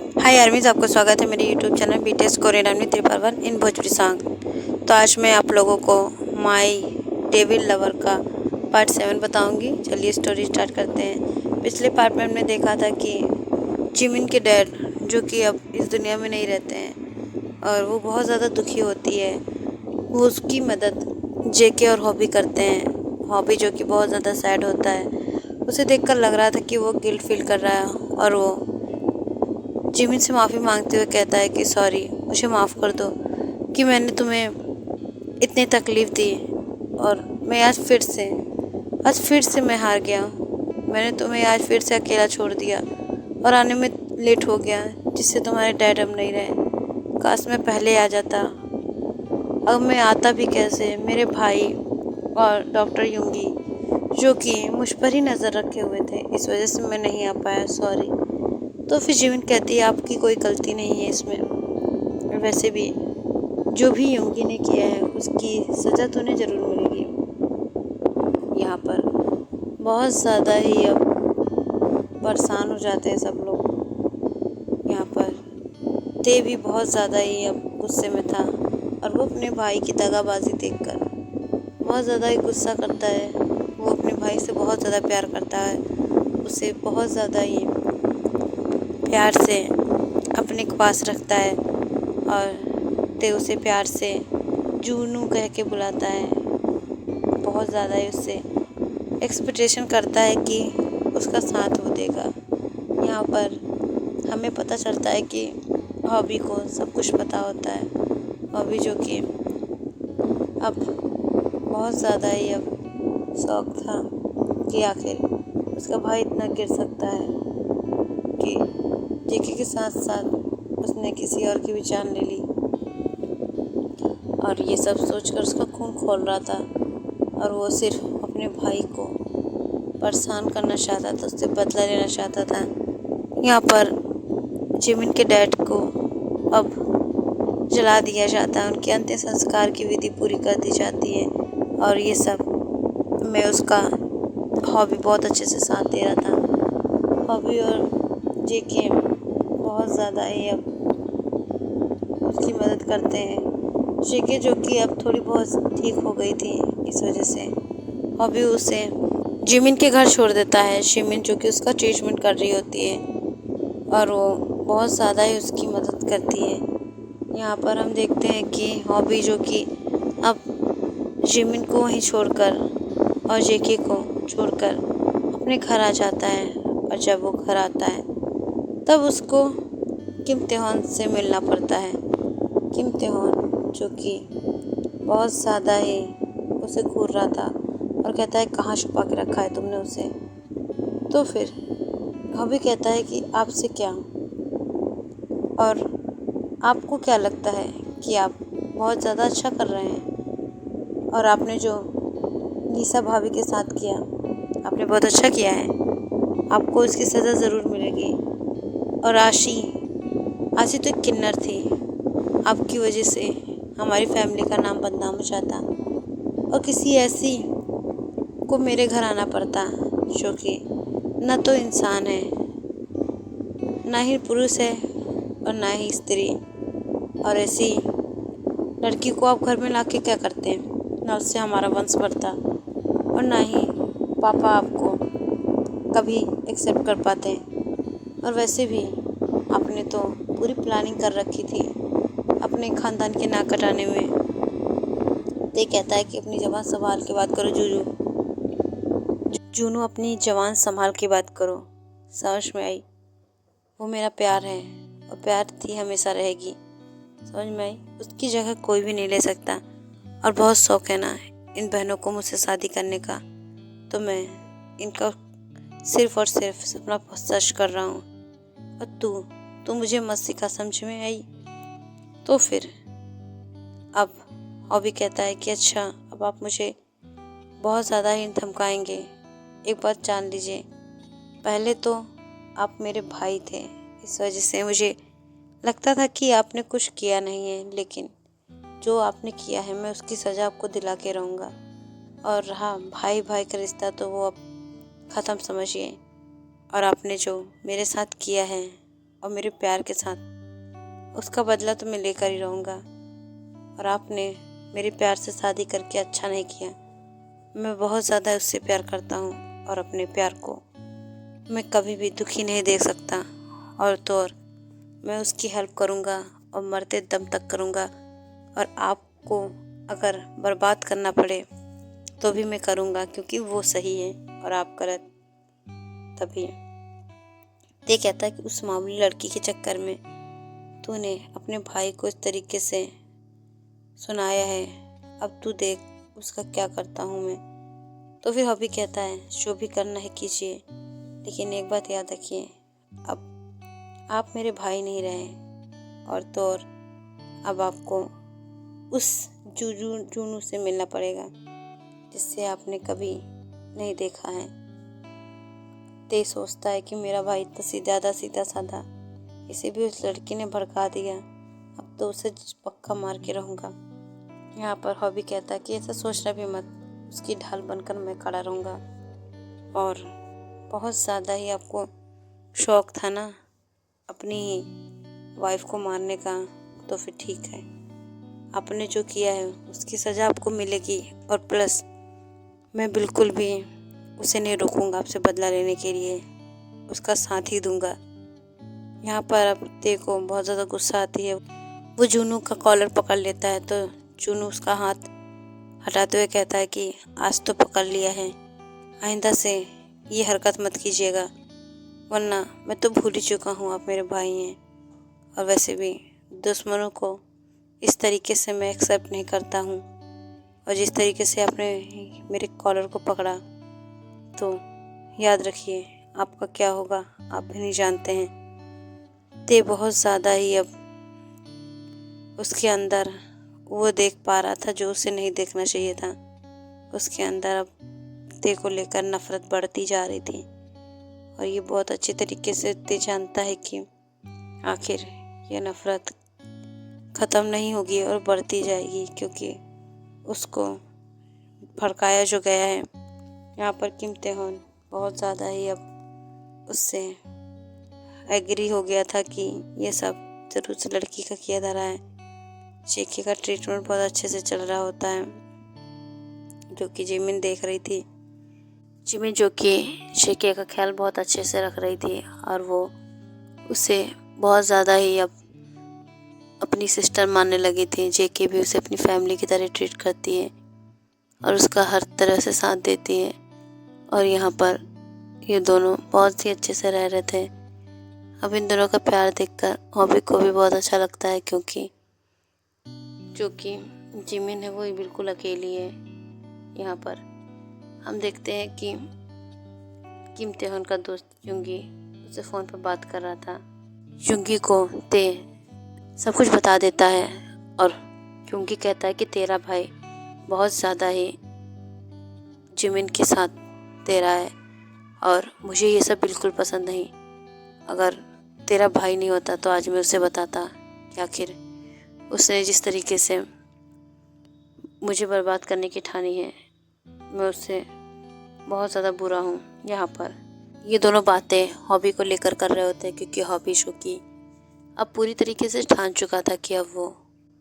हाय आर्मीज, आपका स्वागत है मेरे YouTube channel BTS Korean army 351 इन भोजपुरी सॉन्ग। तो आज मैं आप लोगों को माई डेविल लवर का पार्ट 7 बताऊंगी। चलिए स्टोरी स्टार्ट करते हैं। पिछले पार्ट में हमने देखा था कि जिमिन के डैड, जो कि अब इस दुनिया में नहीं रहते हैं और वो बहुत ज़्यादा दुखी होती है, वो उसकी मदद जेके और हॉबी करते हैं। हॉबी जो कि बहुत ज़्यादा सैड होता है, उसे देखकर लग रहा था कि वो गिल्ट फील कर रहा है और वो जिमिन से माफ़ी मांगते हुए कहता है कि सॉरी, मुझे माफ़ कर दो कि मैंने तुम्हें इतनी तकलीफ़ दी और मैं आज फिर से मैं हार गया। मैंने तुम्हें आज फिर से अकेला छोड़ दिया और आने में लेट हो गया, जिससे तुम्हारे डैड अब नहीं रहे। काश मैं पहले आ जाता। अब मैं आता भी कैसे? मेरे भाई और डॉक्टर युंगी, जो कि मुझ पर ही नज़र रखे हुए थे, इस वजह से मैं नहीं आ पाया, सॉरी। तो फिर जिमिन कहती है आपकी कोई गलती नहीं है इसमें। वैसे भी जो भी युंगी ने किया है उसकी सज़ा तो उन्हें ज़रूर मिलेगी। यहाँ पर बहुत ज़्यादा ही अब परेशान हो जाते हैं सब लोग। यहाँ पर ते भी बहुत ज़्यादा ही अब गुस्से में था और वो अपने भाई की दगाबाजी देखकर बहुत ज़्यादा ही गुस्सा करता है। वो अपने भाई से बहुत ज़्यादा प्यार करता है, उसे बहुत ज़्यादा ही प्यार से अपने पास रखता है और ते उसे प्यार से जूनू कह के बुलाता है। बहुत ज़्यादा ही उससे एक्सपेक्टेशन करता है कि उसका साथ वो देगा। यहाँ पर हमें पता चलता है कि हॉबी को सब कुछ पता होता है। हॉबी जो कि अब बहुत ज़्यादा ही अब शौक था कि आखिर उसका भाई इतना गिर सकता है कि जेके के साथ साथ उसने किसी और की भी जान ले ली। और ये सब सोचकर उसका खून खौल रहा था और वो सिर्फ अपने भाई को परेशान करना चाहता था, उससे बदला लेना चाहता था। यहाँ पर जिमिन के डैड को अब जला दिया जाता है, उनके अंतिम संस्कार की विधि पूरी कर दी जाती है और ये सब में उसका हॉबी बहुत अच्छे से साथ दे रहा था। हॉबी और जेके बहुत ज़्यादा ही अब उसकी मदद करते हैं। जेके जो कि अब थोड़ी बहुत ठीक हो गई थी, इस वजह से हॉबी उसे जिमिन के घर छोड़ देता है। जिमिन जो कि उसका ट्रीटमेंट कर रही होती है और वो बहुत ज़्यादा ही उसकी मदद करती है। यहाँ पर हम देखते हैं कि हॉबी जो कि अब जिमिन को वहीं छोड़कर और जेके को छोड़कर अपने घर आ जाता है और जब वो घर आता है तब उसको किम तेहॉन से मिलना पड़ता है। किम तेहॉन जो कि बहुत ज़्यादा ही उसे घूर रहा था और कहता है कहाँ छुपा के रखा है तुमने उसे। तो फिर हॉबी कहता है कि आपसे क्या, और आपको क्या लगता है कि आप बहुत ज़्यादा अच्छा कर रहे हैं और आपने जो लीसा भाभी के साथ किया, आपने बहुत अच्छा किया है, आपको इसकी सज़ा ज़रूर मिलेगी। और आशी तो एक किन्नर थी, आपकी वजह से हमारी फैमिली का नाम बदनाम हो जाता और किसी ऐसी को मेरे घर आना पड़ता जो कि न तो इंसान है, ना ही पुरुष है और ना ही स्त्री। और ऐसी लड़की को आप घर में लाके क्या करते हैं? ना उससे हमारा वंश बढ़ता और ना ही पापा आपको कभी एक्सेप्ट कर पाते। और वैसे भी आपने तो पूरी प्लानिंग कर रखी थी अपने ख़ानदान के नाक कटाने में। ते कहता है कि अपनी ज़बान संभाल के बात करो जूनू, अपनी ज़बान संभाल के बात करो। समझ में आई? वो मेरा प्यार है और प्यार थी, हमेशा रहेगी। समझ में आई? उसकी जगह कोई भी नहीं ले सकता। और बहुत शौक है ना इन बहनों को मुझसे शादी करने का, तो मैं इनका सिर्फ और सिर्फ सपना सच कर रहा हूँ। और तू मुझे मत सिखा, समझ में आई? तो फिर अब हॉबी कहता है कि अच्छा, अब आप मुझे बहुत ज़्यादा ही धमकाएंगे। एक बात जान लीजिए, पहले तो आप मेरे भाई थे, इस वजह से मुझे लगता था कि आपने कुछ किया नहीं है, लेकिन जो आपने किया है मैं उसकी सज़ा आपको दिला के रहूँगा। और रहा भाई भाई का रिश्ता, तो वो अब ख़त्म समझिए। और आपने जो मेरे साथ किया है और मेरे प्यार के साथ उसका बदला तो मैं लेकर ही रहूँगा। और आपने मेरे प्यार से शादी करके अच्छा नहीं किया। मैं बहुत ज़्यादा उससे प्यार करता हूँ और अपने प्यार को मैं कभी भी दुखी नहीं देख सकता। और तो और मैं उसकी हेल्प करूँगा और मरते दम तक करूँगा। और आपको अगर बर्बाद करना पड़े तो भी मैं करूँगा, क्योंकि वो सही है और आप गलत। तभी ते कहता है कि उस मामूली लड़की के चक्कर में तूने अपने भाई को इस तरीके से सुनाया है, अब तू देख उसका क्या करता हूँ मैं। तो फिर हॉबी कहता है जो भी करना है कीजिए, लेकिन एक बात याद रखिए, अब आप मेरे भाई नहीं रहे। और तो और अब आपको उस जूनू से मिलना पड़ेगा जिससे आपने कभी नहीं देखा है। ते सोचता है कि मेरा भाई इतना सीधा साधा, इसे भी उस लड़की ने भड़का दिया, अब तो उसे पक्का मार के रहूँगा। यहाँ पर हॉबी कहता है कि ऐसा सोचना भी मत, उसकी ढाल बनकर मैं खड़ा रहूँगा। और बहुत ज़्यादा ही आपको शौक था ना अपनी वाइफ को मारने का, तो फिर ठीक है, आपने जो किया है उसकी सज़ा आपको मिलेगी। और प्लस मैं बिल्कुल भी उसे नहीं रोकूंगा आपसे बदला लेने के लिए, उसका साथ ही दूंगा। यहाँ पर अब देखो बहुत ज़्यादा गुस्सा आती है। वो जूनू का कॉलर पकड़ लेता है तो जूनू उसका हाथ हटाते हुए कहता है कि आज तो पकड़ लिया है, आइंदा से ये हरकत मत कीजिएगा, वरना मैं तो भूल ही चुका हूँ आप मेरे भाई हैं। और वैसे भी दुश्मनों को इस तरीके से मैं एक्सेप्ट नहीं करता हूँ। और जिस तरीके से आपने मेरे कॉलर को पकड़ा, तो याद रखिए आपका क्या होगा आप भी नहीं जानते हैं। ते बहुत ज़्यादा ही अब उसके अंदर वो देख पा रहा था जो उसे नहीं देखना चाहिए था। उसके अंदर अब ते को लेकर नफ़रत बढ़ती जा रही थी। और ये बहुत अच्छी तरीके से ते जानता है कि आखिर ये नफ़रत ख़त्म नहीं होगी और बढ़ती जाएगी, क्योंकि उसको भड़काया जो गया है। यहाँ पर किम ते-होन बहुत ज़्यादा ही अब उससे एग्री हो गया था कि ये सब ज़रूर से लड़की का किया जा रहा है। शेकी का ट्रीटमेंट बहुत अच्छे से चल रहा होता है, जो कि जिमिन देख रही थी। जिमिन जो कि शेकी का ख्याल बहुत अच्छे से रख रही थी और वो उसे बहुत ज़्यादा ही अब अपनी सिस्टर मानने लगी थी। जेके भी उसे अपनी फैमिली की तरह ट्रीट करती है और उसका हर तरह से साथ देती है। और यहाँ पर ये दोनों बहुत ही अच्छे से रह रहे थे। अब इन दोनों का प्यार देखकर हॉबी को भी बहुत अच्छा लगता है, क्योंकि जो कि जिमिन है वो ही बिल्कुल अकेली है। यहाँ पर हम देखते हैं कि किम ते-होन का दोस्त युंगी उससे फ़ोन पर बात कर रहा था। युंगी को ते सब कुछ बता देता है और युंगी कहता है कि तेरा भाई बहुत ज़्यादा ही जिमिन के साथ दे रहा है और मुझे ये सब बिल्कुल पसंद नहीं। अगर तेरा भाई नहीं होता तो आज मैं उसे बताता कि आखिर उसने जिस तरीके से मुझे बर्बाद करने की ठानी है, मैं उससे बहुत ज़्यादा बुरा हूँ। यहाँ पर ये दोनों बातें हॉबी को लेकर कर रहे होते हैं, क्योंकि हॉबी शो की अब पूरी तरीके से ठान चुका था कि अब वो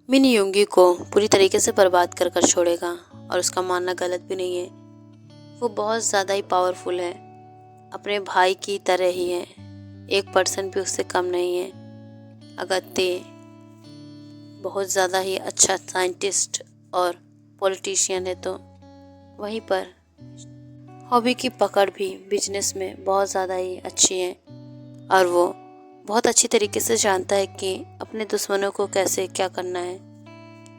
मिनी युंगी को पूरी तरीके से बर्बाद कर कर छोड़ेगा। और उसका मानना गलत भी नहीं है, वो बहुत ज़्यादा ही पावरफुल है, अपने भाई की तरह ही है, 1% भी उससे कम नहीं है। अगर ते बहुत ज़्यादा ही अच्छा साइंटिस्ट और पॉलिटिशियन है, तो वहीं पर हॉबी की पकड़ भी बिजनेस में बहुत ज़्यादा ही अच्छी है। और वो बहुत अच्छी तरीके से जानता है कि अपने दुश्मनों को कैसे क्या करना है।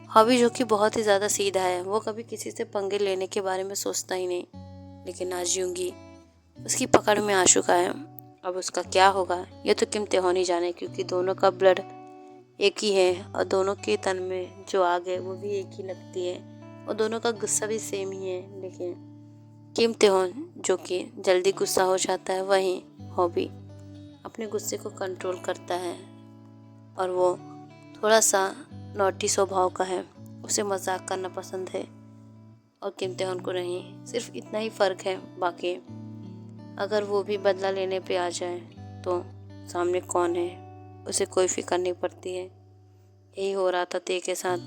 हॉबी जो कि बहुत ही ज़्यादा सीधा है, वो कभी किसी से पंगे लेने के बारे में सोचता ही नहीं। लेकिन आज युंगी उसकी पकड़ में आ चुका है। अब उसका क्या होगा ये तो किम ते-होन ही जाने, क्योंकि दोनों का ब्लड एक ही है और दोनों के तन में जो आग है वो भी एक ही लगती है और दोनों का गुस्सा भी सेम ही है। लेकिन किम ते-होन जो कि जल्दी गुस्सा हो जाता है, वहीं हॉबी अपने गुस्से को कंट्रोल करता है और वो थोड़ा सा नॉटी स्वभाव का है, उसे मजाक करना पसंद है और किम ते-होन को नहीं। सिर्फ इतना ही फ़र्क है, बाकी अगर वो भी बदला लेने पे आ जाए तो सामने कौन है उसे कोई फिक्र नहीं पड़ती है। यही हो रहा था ते के साथ।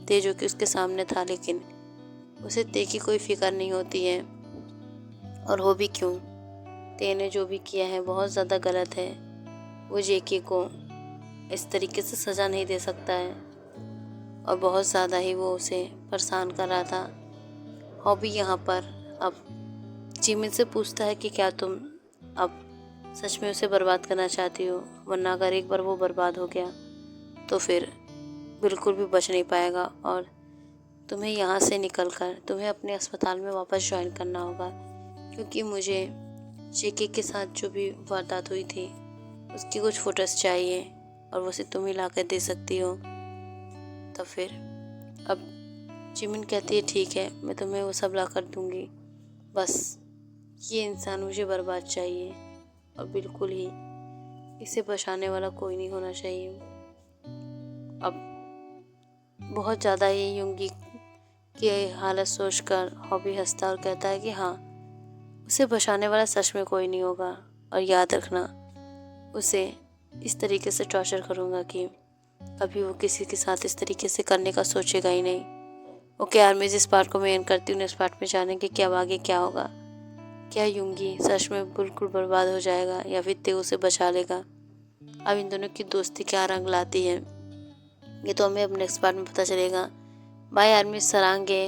ते जो कि उसके सामने था, लेकिन उसे ते की कोई फिक्र नहीं होती है। और हो भी क्यों, ते ने जो भी किया है बहुत ज़्यादा गलत है। वो जेके को इस तरीके से सज़ा नहीं दे सकता है, और बहुत ज़्यादा ही वो उसे परेशान कर रहा था। हॉबी यहाँ पर अब जिमिन से पूछता है कि क्या तुम अब सच में उसे बर्बाद करना चाहती हो, वरना अगर एक बार वो बर्बाद हो गया तो फिर बिल्कुल भी बच नहीं पाएगा, और तुम्हें यहाँ से निकलकर तुम्हें अपने अस्पताल में वापस ज्वाइन करना होगा, क्योंकि मुझे जेके के साथ जो भी वारदात हुई थी उसकी कुछ फोटोज़ चाहिए, और वो सिर्फ तुम ही ला कर दे सकती हो। तो फिर अब जिमिन कहती है ठीक है, मैं तुम्हें वो सब ला कर दूँगी, बस ये इंसान मुझे बर्बाद चाहिए, और बिल्कुल ही इसे बचाने वाला कोई नहीं होना चाहिए। अब बहुत ज़्यादा ही युंगी की हालत सोचकर हॉबी हंसता और कहता है कि हाँ, उसे बचाने वाला सच में कोई नहीं होगा, और याद रखना, उसे इस तरीके से टॉर्चर करूँगा कि कभी वो किसी के साथ इस तरीके से करने का सोचेगा ही नहीं। ओके यार, मैं जिस पार्ट को मैं एंड करती हूँ, इस पार्ट में जानेंगे कि अब आगे क्या होगा। क्या युंगी सच में बिल्कुल बर्बाद हो जाएगा, या फिर ते उसे बचा लेगा। अब इन दोनों की दोस्ती क्या रंग लाती है, ये तो हमें अब नेक्स्ट पार्ट में पता चलेगा। By army, सरांगे।